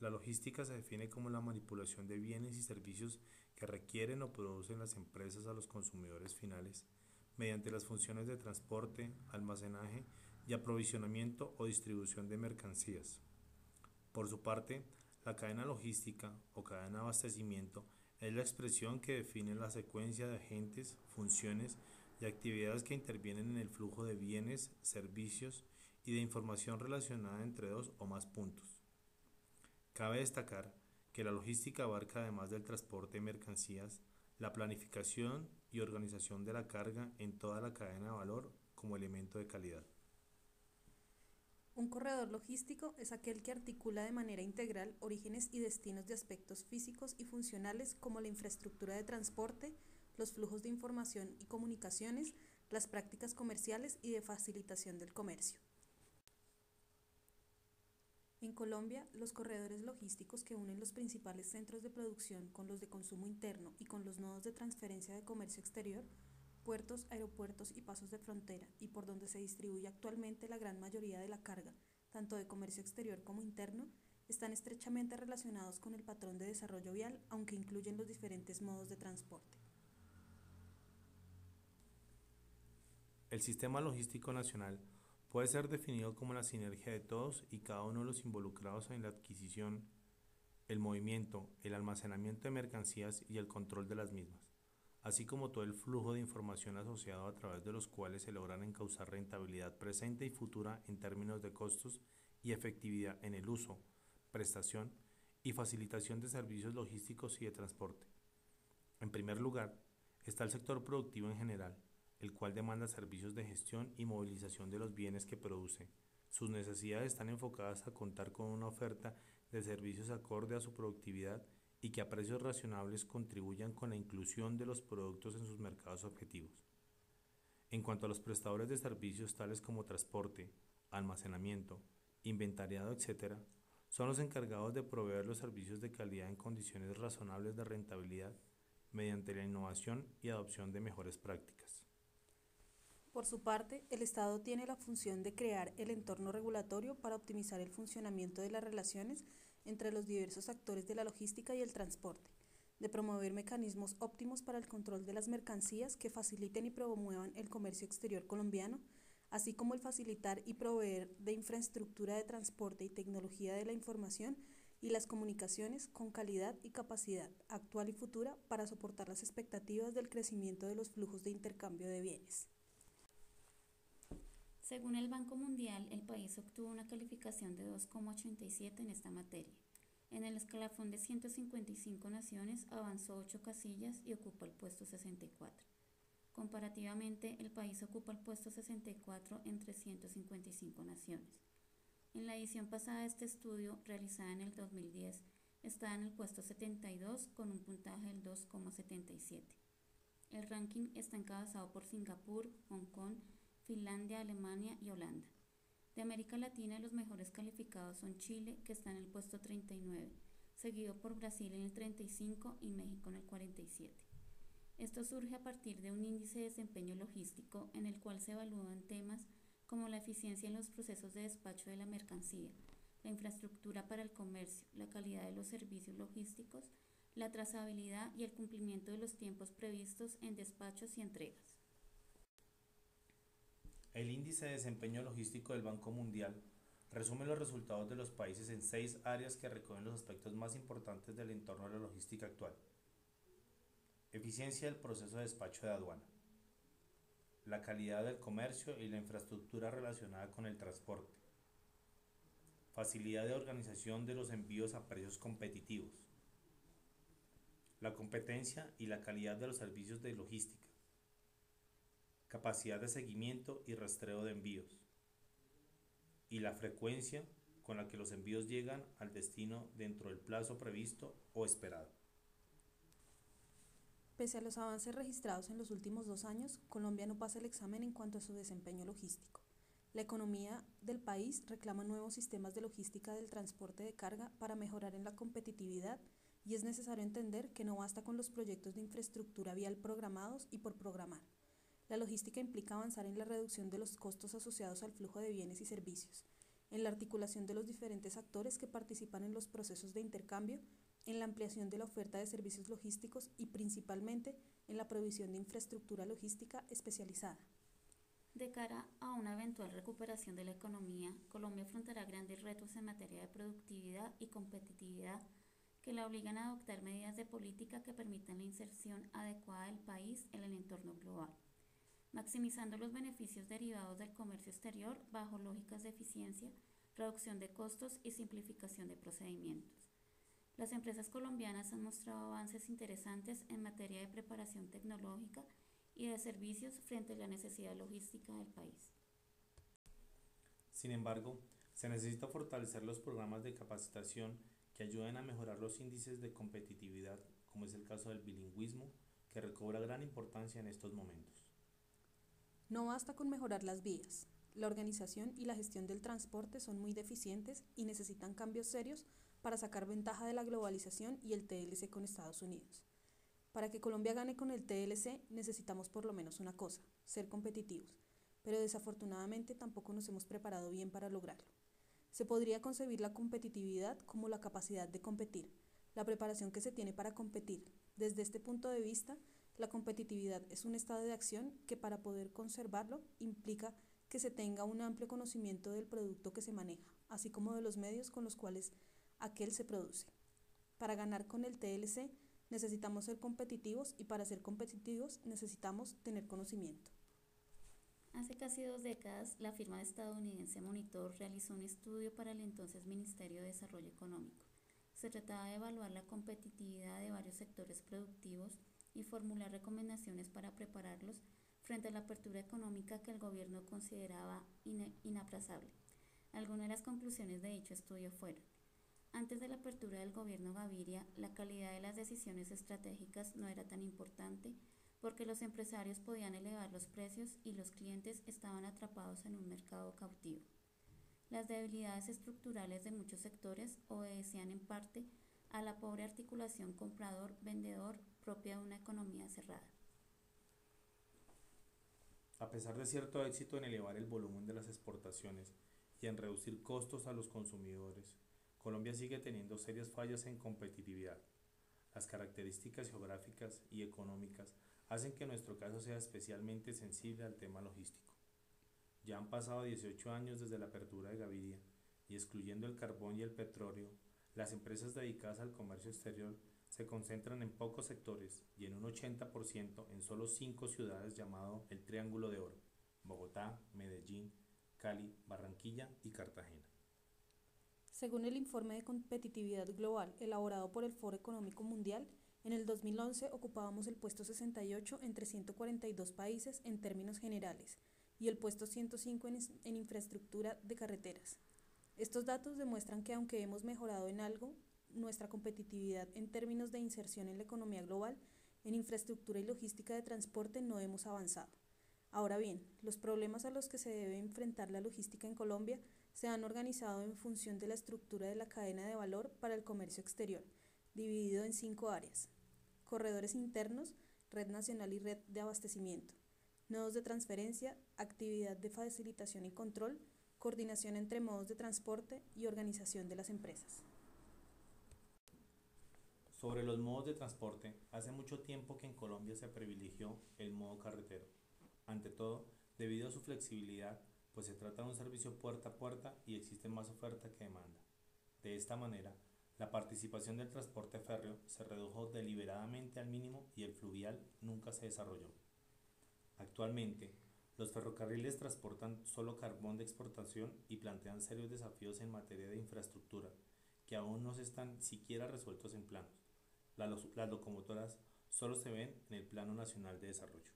La logística se define como la manipulación de bienes y servicios que requieren o producen las empresas a los consumidores finales mediante las funciones de transporte, almacenaje y aprovisionamiento o distribución de mercancías. Por su parte, la cadena logística o cadena de abastecimiento es la expresión que define la secuencia de agentes, funciones y actividades que intervienen en el flujo de bienes, servicios y de información relacionada entre dos o más puntos. Cabe destacar que la logística abarca, además del transporte de mercancías, la planificación y organización de la carga en toda la cadena de valor como elemento de calidad. Un corredor logístico es aquel que articula de manera integral orígenes y destinos de aspectos físicos y funcionales como la infraestructura de transporte, los flujos de información y comunicaciones, las prácticas comerciales y de facilitación del comercio. En Colombia, los corredores logísticos que unen los principales centros de producción con los de consumo interno y con los nodos de transferencia de comercio exterior, puertos, aeropuertos y pasos de frontera, y por donde se distribuye actualmente la gran mayoría de la carga, tanto de comercio exterior como interno, están estrechamente relacionados con el patrón de desarrollo vial, aunque incluyen los diferentes modos de transporte. El sistema logístico nacional puede ser definido como la sinergia de todos y cada uno de los involucrados en la adquisición, el movimiento, el almacenamiento de mercancías y el control de las mismas, así como todo el flujo de información asociado a través de los cuales se logran encauzar rentabilidad presente y futura en términos de costos y efectividad en el uso, prestación y facilitación de servicios logísticos y de transporte. En primer lugar, está el sector productivo en general, el cual demanda servicios de gestión y movilización de los bienes que produce. Sus necesidades están enfocadas a contar con una oferta de servicios acorde a su productividad y que a precios razonables contribuyan con la inclusión de los productos en sus mercados objetivos. En cuanto a los prestadores de servicios tales como transporte, almacenamiento, inventariado, etc., son los encargados de proveer los servicios de calidad en condiciones razonables de rentabilidad mediante la innovación y adopción de mejores prácticas. Por su parte, el Estado tiene la función de crear el entorno regulatorio para optimizar el funcionamiento de las relaciones entre los diversos actores de la logística y el transporte, de promover mecanismos óptimos para el control de las mercancías que faciliten y promuevan el comercio exterior colombiano, así como el facilitar y proveer de infraestructura de transporte y tecnología de la información y las comunicaciones con calidad y capacidad actual y futura para soportar las expectativas del crecimiento de los flujos de intercambio de bienes. Según el Banco Mundial, el país obtuvo una calificación de 2,87 en esta materia. En el escalafón de 155 naciones avanzó 8 casillas y ocupa el puesto 64. Comparativamente, el país ocupa el puesto 64 entre 155 naciones. En la edición pasada de este estudio, realizada en el 2010, está en el puesto 72 con un puntaje del 2,77. El ranking está encabezado por Singapur, Hong Kong, Finlandia, Alemania y Holanda. De América Latina, los mejores calificados son Chile, que está en el puesto 39, seguido por Brasil en el 35 y México en el 47. Esto surge a partir de un índice de desempeño logístico en el cual se evalúan temas como la eficiencia en los procesos de despacho de la mercancía, la infraestructura para el comercio, la calidad de los servicios logísticos, la trazabilidad y el cumplimiento de los tiempos previstos en despachos y entregas. El Índice de Desempeño Logístico del Banco Mundial resume los resultados de los países en 6 áreas que recogen los aspectos más importantes del entorno de la logística actual. Eficiencia del proceso de despacho de aduana, la calidad del comercio y la infraestructura relacionada con el transporte, facilidad de organización de los envíos a precios competitivos, la competencia y la calidad de los servicios de logística, capacidad de seguimiento y rastreo de envíos, y la frecuencia con la que los envíos llegan al destino dentro del plazo previsto o esperado. Pese a los avances registrados en los últimos 2 años, Colombia no pasa el examen en cuanto a su desempeño logístico. La economía del país reclama nuevos sistemas de logística del transporte de carga para mejorar en la competitividad y es necesario entender que no basta con los proyectos de infraestructura vial programados y por programar. La logística implica avanzar en la reducción de los costos asociados al flujo de bienes y servicios. en la articulación de los diferentes actores que participan en los procesos de intercambio, en la ampliación de la oferta de servicios logísticos y principalmente en la provisión de infraestructura logística especializada. De cara a una eventual recuperación de la economía, Colombia afrontará grandes retos en materia de productividad y competitividad que la obligan a adoptar medidas de política que permitan la inserción adecuada del país en el entorno global, maximizando los beneficios derivados del comercio exterior bajo lógicas de eficiencia, reducción de costos y simplificación de procedimientos. Las empresas colombianas han mostrado avances interesantes en materia de preparación tecnológica y de servicios frente a la necesidad logística del país. Sin embargo, se necesita fortalecer los programas de capacitación que ayuden a mejorar los índices de competitividad, como es el caso del bilingüismo, que recobra gran importancia en estos momentos. No basta con mejorar las vías. La organización y la gestión del transporte son muy deficientes y necesitan cambios serios para sacar ventaja de la globalización y el TLC con Estados Unidos. Para que Colombia gane con el TLC necesitamos por lo menos una cosa, ser competitivos, pero desafortunadamente tampoco nos hemos preparado bien para lograrlo. Se podría concebir la competitividad como la capacidad de competir, la preparación que se tiene para competir. Desde este punto de vista, la competitividad es un estado de acción que para poder conservarlo implica que se tenga un amplio conocimiento del producto que se maneja, así como de los medios con los cuales aquel se produce. Para ganar con el TLC necesitamos ser competitivos y para ser competitivos necesitamos tener conocimiento. Hace casi 2 décadas, la firma estadounidense Monitor realizó un estudio para el entonces Ministerio de Desarrollo Económico. Se trataba de evaluar la competitividad de varios sectores productivos y formular recomendaciones para prepararlos frente a la apertura económica que el gobierno consideraba inaplazable. Algunas de las conclusiones de dicho estudio fueron: antes de la apertura del gobierno Gaviria, la calidad de las decisiones estratégicas no era tan importante porque los empresarios podían elevar los precios y los clientes estaban atrapados en un mercado cautivo. Las debilidades estructurales de muchos sectores obedecían en parte a la pobre articulación comprador-vendedor propia de una economía cerrada. A pesar de cierto éxito en elevar el volumen de las exportaciones y en reducir costos a los consumidores, Colombia sigue teniendo serias fallas en competitividad. Las características geográficas y económicas hacen que nuestro caso sea especialmente sensible al tema logístico. Ya han pasado 18 años desde la apertura de Gaviria y excluyendo el carbón y el petróleo, las empresas dedicadas al comercio exterior se concentran en pocos sectores y en un 80% en solo 5 ciudades llamado el Triángulo de Oro: Bogotá, Medellín, Cali, Barranquilla y Cartagena. Según el informe de competitividad global elaborado por el Foro Económico Mundial, en el 2011 ocupábamos el puesto 68 entre 142 países en términos generales y el puesto 105 en infraestructura de carreteras. Estos datos demuestran que aunque hemos mejorado en algo, nuestra competitividad en términos de inserción en la economía global, en infraestructura y logística de transporte no hemos avanzado. Ahora bien, los problemas a los que se debe enfrentar la logística en Colombia se han organizado en función de la estructura de la cadena de valor para el comercio exterior, dividido en 5 áreas: corredores internos, red nacional y red de abastecimiento, nodos de transferencia, actividad de facilitación y control, coordinación entre modos de transporte y organización de las empresas. Sobre los modos de transporte, hace mucho tiempo que en Colombia se privilegió el modo carretero, ante todo debido a su flexibilidad, pues se trata de un servicio puerta a puerta y existe más oferta que demanda. De esta manera, la participación del transporte férreo se redujo deliberadamente al mínimo y el fluvial nunca se desarrolló. Actualmente, los ferrocarriles transportan solo carbón de exportación y plantean serios desafíos en materia de infraestructura que aún no están siquiera resueltos en planos. Las locomotoras solo se ven en el Plano Nacional de Desarrollo.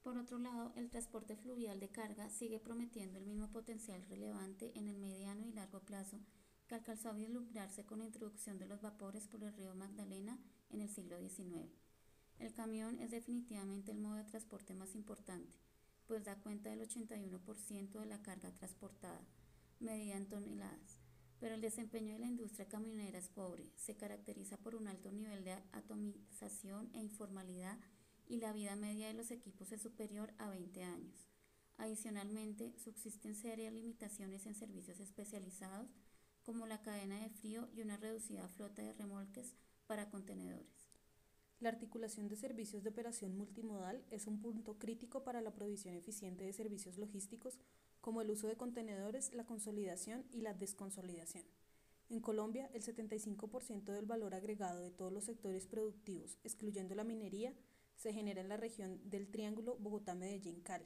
Por otro lado, el transporte fluvial de carga sigue prometiendo el mismo potencial relevante en el mediano y largo plazo que alcanzó a vislumbrarse con la introducción de los vapores por el río Magdalena en el siglo XIX. El camión es definitivamente el modo de transporte más importante, pues da cuenta del 81% de la carga transportada, medida en toneladas. Pero el desempeño de la industria camionera es pobre, se caracteriza por un alto nivel de atomización e informalidad y la vida media de los equipos es superior a 20 años. Adicionalmente, subsisten serias limitaciones en servicios especializados, como la cadena de frío y una reducida flota de remolques para contenedores. La articulación de servicios de operación multimodal es un punto crítico para la provisión eficiente de servicios logísticos, como el uso de contenedores, la consolidación y la desconsolidación. En Colombia, el 75% del valor agregado de todos los sectores productivos, excluyendo la minería, se genera en la región del Triángulo Bogotá-Medellín-Cali,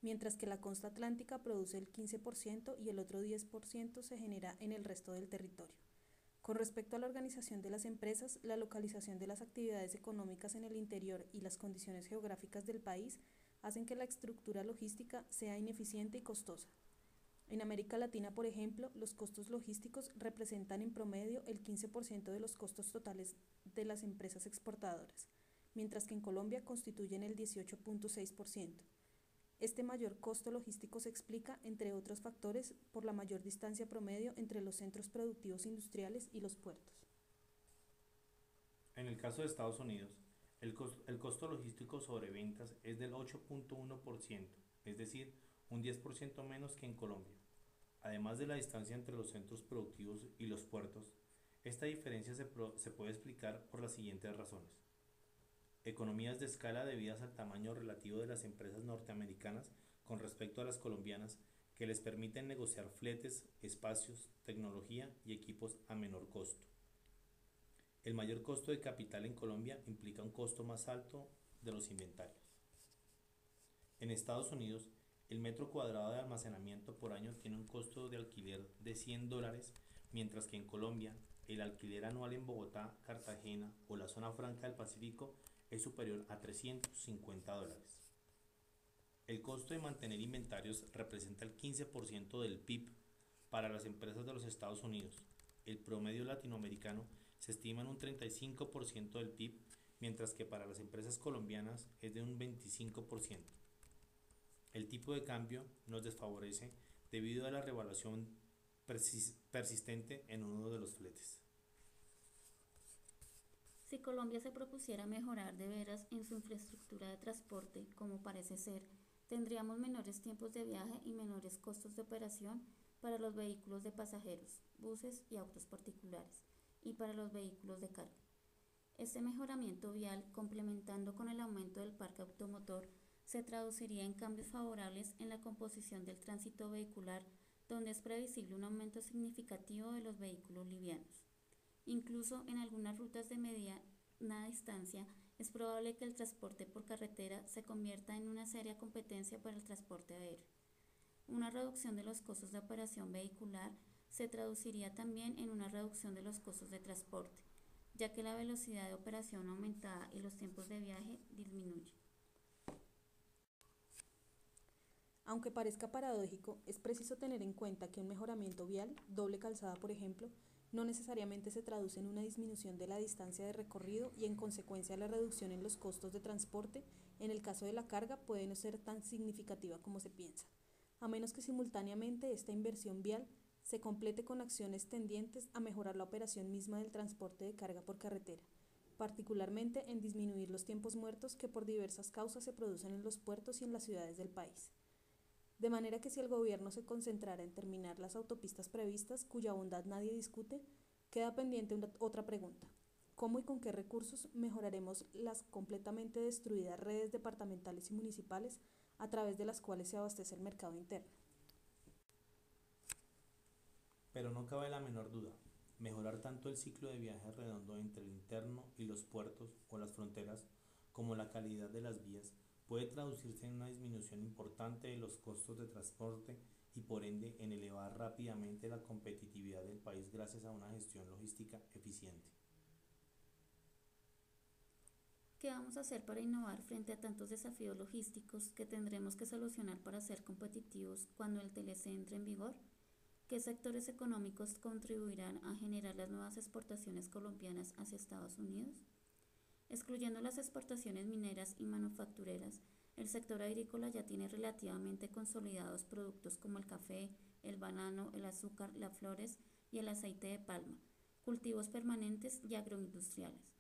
mientras que la costa atlántica produce el 15% y el otro 10% se genera en el resto del territorio. Con respecto a la organización de las empresas, la localización de las actividades económicas en el interior y las condiciones geográficas del país hacen que la estructura logística sea ineficiente y costosa. En América Latina, por ejemplo, los costos logísticos representan en promedio el 15% de los costos totales de las empresas exportadoras, mientras que en Colombia constituyen el 18.6%. Este mayor costo logístico se explica, entre otros factores, por la mayor distancia promedio entre los centros productivos industriales y los puertos. En el caso de Estados Unidos, el costo logístico sobre ventas es del 8.1%, es decir, un 10% menos que en Colombia. Además de la distancia entre los centros productivos y los puertos, esta diferencia se puede explicar por las siguientes razones. Economías de escala debidas al tamaño relativo de las empresas norteamericanas con respecto a las colombianas que les permiten negociar fletes, espacios, tecnología y equipos a menor costo. El mayor costo de capital en Colombia implica un costo más alto de los inventarios. En Estados Unidos, el metro cuadrado de almacenamiento por año tiene un costo de alquiler de $100, mientras que en Colombia, el alquiler anual en Bogotá, Cartagena o la zona franca del Pacífico es superior a $350. El costo de mantener inventarios representa el 15% del PIB para las empresas de los Estados Unidos. El promedio latinoamericano se estima en un 35% del PIB, mientras que para las empresas colombianas es de un 25%. El tipo de cambio nos desfavorece debido a la revaluación persistente en uno de los fletes. Si Colombia se propusiera mejorar de veras en su infraestructura de transporte, como parece ser, tendríamos menores tiempos de viaje y menores costos de operación para los vehículos de pasajeros, buses y autos particulares, y para los vehículos de carga. Este mejoramiento vial, complementando con el aumento del parque automotor, se traduciría en cambios favorables en la composición del tránsito vehicular, donde es previsible un aumento significativo de los vehículos livianos. Incluso en algunas rutas de mediana distancia, es probable que el transporte por carretera se convierta en una seria competencia para el transporte aéreo. Una reducción de los costos de operación vehicular se traduciría también en una reducción de los costos de transporte, ya que la velocidad de operación aumentada y los tiempos de viaje disminuyen. Aunque parezca paradójico, es preciso tener en cuenta que un mejoramiento vial, doble calzada por ejemplo, no necesariamente se traduce en una disminución de la distancia de recorrido y en consecuencia la reducción en los costos de transporte, en el caso de la carga, puede no ser tan significativa como se piensa, a menos que simultáneamente esta inversión vial se complete con acciones tendientes a mejorar la operación misma del transporte de carga por carretera, particularmente en disminuir los tiempos muertos que por diversas causas se producen en los puertos y en las ciudades del país. De manera que si el gobierno se concentrara en terminar las autopistas previstas, cuya bondad nadie discute, queda pendiente otra pregunta: ¿cómo y con qué recursos mejoraremos las completamente destruidas redes departamentales y municipales a través de las cuales se abastece el mercado interno? Pero no cabe la menor duda, mejorar tanto el ciclo de viaje redondo entre el interno y los puertos o las fronteras, como la calidad de las vías, puede traducirse en una disminución importante de los costos de transporte y por ende en elevar rápidamente la competitividad del país gracias a una gestión logística eficiente. ¿Qué vamos a hacer para innovar frente a tantos desafíos logísticos que tendremos que solucionar para ser competitivos cuando el TLC entre en vigor? ¿Qué sectores económicos contribuirán a generar las nuevas exportaciones colombianas hacia Estados Unidos? Excluyendo las exportaciones mineras y manufactureras, el sector agrícola ya tiene relativamente consolidados productos como el café, el banano, el azúcar, las flores y el aceite de palma, cultivos permanentes y agroindustriales.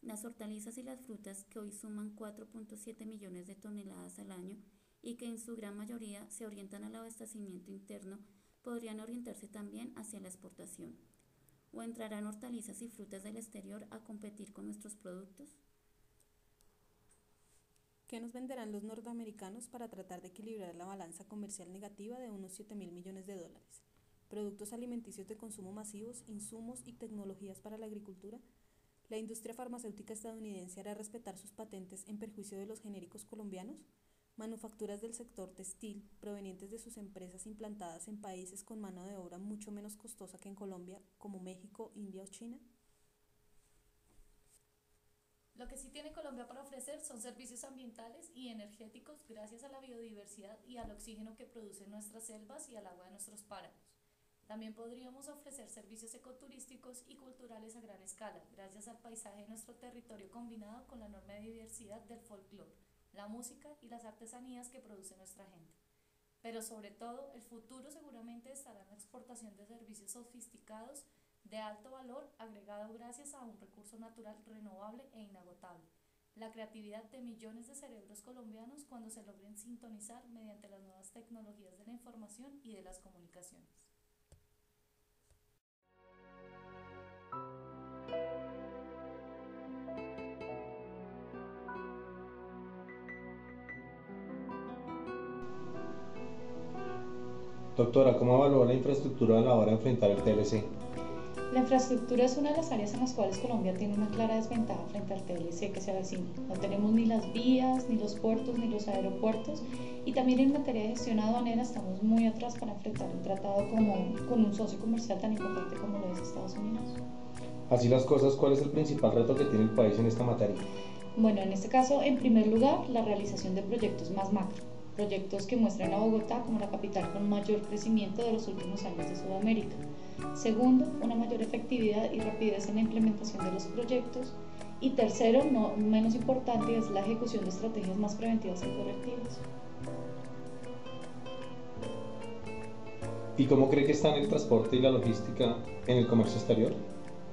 Las hortalizas y las frutas, que hoy suman 4.7 millones de toneladas al año, y que en su gran mayoría se orientan al abastecimiento interno, podrían orientarse también hacia la exportación. ¿O entrarán hortalizas y frutas del exterior a competir con nuestros productos? ¿Qué nos venderán los norteamericanos para tratar de equilibrar la balanza comercial negativa de unos 7.000 millones de dólares? ¿Productos alimenticios de consumo masivos, insumos y tecnologías para la agricultura? ¿La industria farmacéutica estadounidense hará respetar sus patentes en perjuicio de los genéricos colombianos? ¿Manufacturas del sector textil provenientes de sus empresas implantadas en países con mano de obra mucho menos costosa que en Colombia, como México, India o China? Lo que sí tiene Colombia para ofrecer son servicios ambientales y energéticos gracias a la biodiversidad y al oxígeno que producen nuestras selvas y al agua de nuestros páramos. También podríamos ofrecer servicios ecoturísticos y culturales a gran escala, gracias al paisaje de nuestro territorio combinado con la enorme diversidad del folclore, la música y las artesanías que produce nuestra gente. Pero sobre todo, el futuro seguramente estará en la exportación de servicios sofisticados de alto valor agregado gracias a un recurso natural renovable e inagotable, la creatividad de millones de cerebros colombianos cuando se logren sintonizar mediante las nuevas tecnologías de la información y de las comunicaciones. Doctora, ¿cómo evalúa la infraestructura a la hora de enfrentar el TLC? La infraestructura es una de las áreas en las cuales Colombia tiene una clara desventaja frente al TLC que se avecina. No tenemos ni las vías, ni los puertos, ni los aeropuertos, y también en materia de gestión aduanera estamos muy atrás para enfrentar un tratado con un socio comercial tan importante como lo es Estados Unidos. Así las cosas, ¿cuál es el principal reto que tiene el país en esta materia? Bueno, en este caso, en primer lugar, la realización de proyectos más macro, proyectos que muestren a Bogotá como la capital con mayor crecimiento de los últimos años de Sudamérica. Segundo, una mayor efectividad y rapidez en la implementación de los proyectos. Y tercero, no menos importante, es la ejecución de estrategias más preventivas y correctivas. ¿Y cómo cree que están el transporte y la logística en el comercio exterior?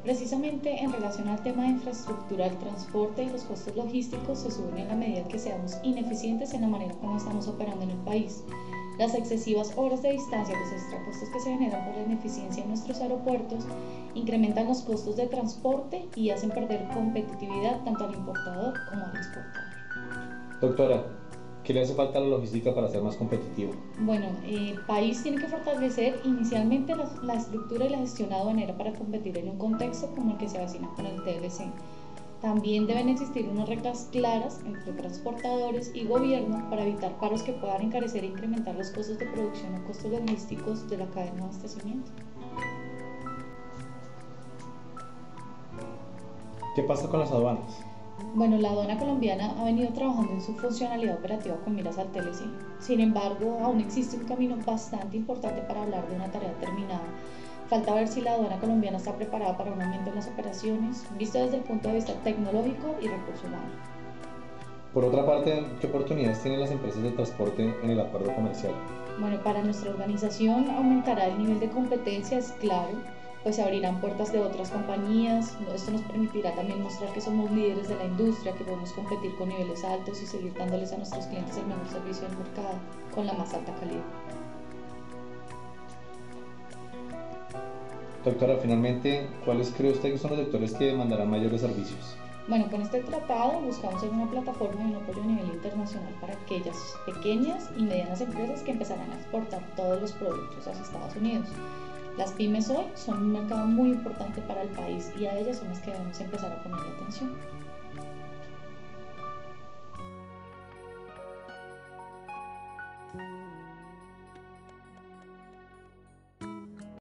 Precisamente en relación al tema de infraestructura, el transporte y los costos logísticos se suben en la medida que seamos ineficientes en la manera como estamos operando en el país. Las excesivas horas de distancia, los extracostos que se generan por la ineficiencia en nuestros aeropuertos, incrementan los costos de transporte y hacen perder competitividad tanto al importador como al exportador. Doctora, ¿qué le hace falta a la logística para ser más competitivo? Bueno, el país tiene que fortalecer inicialmente la estructura y la gestión aduanera para competir en un contexto como el que se avecina con el TLC. También deben existir unas reglas claras entre transportadores y gobierno para evitar paros que puedan encarecer e incrementar los costos de producción o costos logísticos de la cadena de abastecimiento. ¿Qué pasa con las aduanas? Bueno, la aduana colombiana ha venido trabajando en su funcionalidad operativa con miras al TLC. Sin embargo, aún existe un camino bastante importante para hablar de una tarea terminada. Falta ver si la aduana colombiana está preparada para un aumento en las operaciones, visto desde el punto de vista tecnológico y recurso humano. Por otra parte, ¿qué oportunidades tienen las empresas de transporte en el acuerdo comercial? Bueno, para nuestra organización aumentará el nivel de competencia, es claro, pues se abrirán puertas de otras compañías. Esto nos permitirá también mostrar que somos líderes de la industria, que podemos competir con niveles altos y seguir dándoles a nuestros clientes el mejor servicio del mercado, con la más alta calidad. Doctora, finalmente, ¿cuáles cree usted que son los sectores que demandarán mayores servicios? Bueno, con este tratado buscamos ser una plataforma y un apoyo a nivel internacional para aquellas pequeñas y medianas empresas que empezarán a exportar todos los productos hacia Estados Unidos. Las pymes hoy son un mercado muy importante para el país y a ellas son las que debemos empezar a ponerle atención.